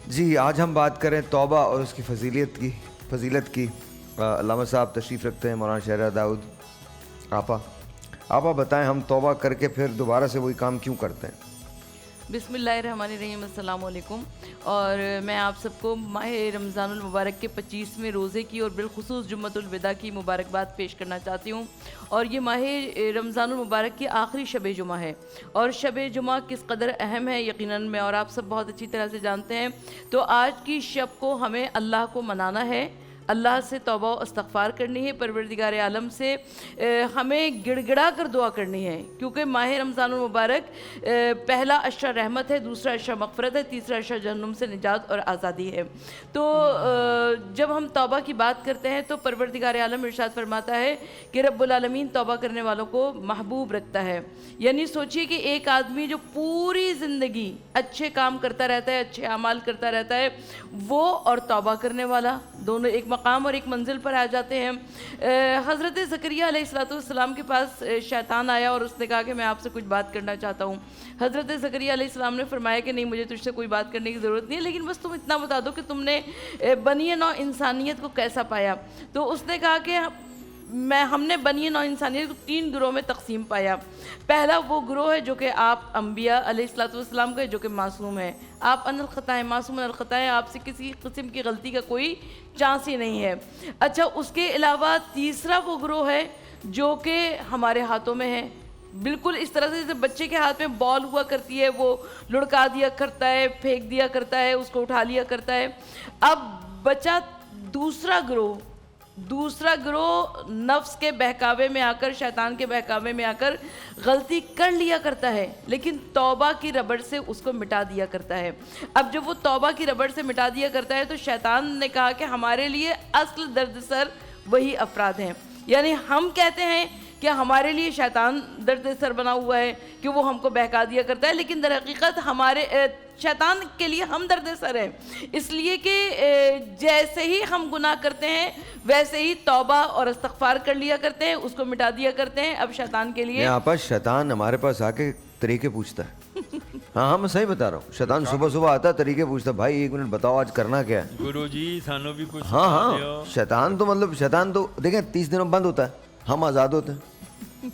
جی آج ہم بات کریں توبہ اور اس کی فضیلت کی. علامہ صاحب تشریف رکھتے ہیں, مولانا شہریار داؤد. آپا بتائیں, ہم توبہ کر کے پھر دوبارہ سے وہی کام کیوں کرتے ہیں؟ بسم اللہ الرحمن الرحیم. السلام علیکم. اور میں آپ سب کو ماہ رمضان المبارک کے 25ویں روزے کی اور بالخصوص جمعۃ الوداع کی مبارکباد پیش کرنا چاہتی ہوں. اور یہ ماہ رمضان المبارک کی آخری شب جمعہ ہے, اور شب جمعہ کس قدر اہم ہے یقیناً میں اور آپ سب بہت اچھی طرح سے جانتے ہیں. تو آج کی شب کو ہمیں اللہ کو منانا ہے, اللہ سے توبہ و استغفار کرنی ہے, پروردگار عالم سے ہمیں گڑ گڑا کر دعا کرنی ہے, کیونکہ ماہ رمضان المبارک پہلا اشرہ رحمت ہے, دوسرا اشرہ مغفرت ہے, تیسرا اشرہ جہنم سے نجات اور آزادی ہے. تو جب ہم توبہ کی بات کرتے ہیں تو پروردگار عالم ارشاد فرماتا ہے کہ رب العالمین توبہ کرنے والوں کو محبوب رکھتا ہے. یعنی سوچئے کہ ایک آدمی جو پوری زندگی اچھے کام کرتا رہتا ہے, اچھے اعمال کرتا رہتا ہے, وہ اور توبہ کرنے والا دونوں ایک مقام اور ایک منزل پر آ جاتے ہیں. حضرت زکریا علیہ السلام کے پاس شیطان آیا اور اس نے کہا کہ میں آپ سے کچھ بات کرنا چاہتا ہوں. حضرت زکریا علیہ السلام نے فرمایا کہ نہیں, مجھے تجھ سے کوئی بات کرنے کی ضرورت نہیں ہے, لیکن بس تم اتنا بتا دو کہ تم نے بنی نوع انسانیت کو کیسا پایا. تو اس نے کہا کہ ہم نے بنی نوع انسانیت کو 3 گروہ میں تقسیم پایا. پہلا وہ گروہ ہے جو کہ آپ انبیاء علیہ السلام کا ہے, جو کہ معصوم ہے, آپ ان الخطا ہیں, معصوم الخطا ہیں, آپ سے کسی قسم کی غلطی کا کوئی چانس ہی نہیں ہے. اچھا, اس کے علاوہ تیسرا وہ گروہ ہے جو کہ ہمارے ہاتھوں میں ہے, بالکل اس طرح سے جیسے بچے کے ہاتھ میں بال ہوا کرتی ہے, وہ لڑکا دیا کرتا ہے, پھینک دیا کرتا ہے, اس کو اٹھا لیا کرتا ہے. اب بچا دوسرا گروہ نفس کے بہکاوے میں آ کر, شیطان کے بہکاوے میں آ کر غلطی کر لیا کرتا ہے, لیکن توبہ کی ربڑ سے اس کو مٹا دیا کرتا ہے. اب جب وہ توبہ کی ربڑ سے مٹا دیا کرتا ہے تو شیطان نے کہا کہ ہمارے لیے اصل درد سر وہی افراد ہیں. یعنی ہم کہتے ہیں کہ ہمارے لیے شیطان درد سر بنا ہوا ہے کہ وہ ہم کو بہکا دیا کرتا ہے, لیکن در حقیقت ہمارے شیطان کے لیے ہم درد سر ہیں. اس لیے کہ جیسے ہی ہم گناہ کرتے ہیں ویسے ہی توبہ اور استغفار کر لیا کرتے ہیں, اس کو مٹا دیا کرتے ہیں. اب شیطان کے لیے آپا شیطان ہمارے پاس آ کے طریقے پوچھتا ہے. ہاں میں صحیح بتا رہا ہوں, شیطان صبح آتا ہے, طریقے پوچھتا ہے, بھائی 1 منٹ بتاؤ آج کرنا کیا ہے. گرو جی سانو بھی کچھ ہاں شیطان تو دیکھیں 30 دنوں بند ہوتا ہے, ہم آزاد ہوتے ہیں.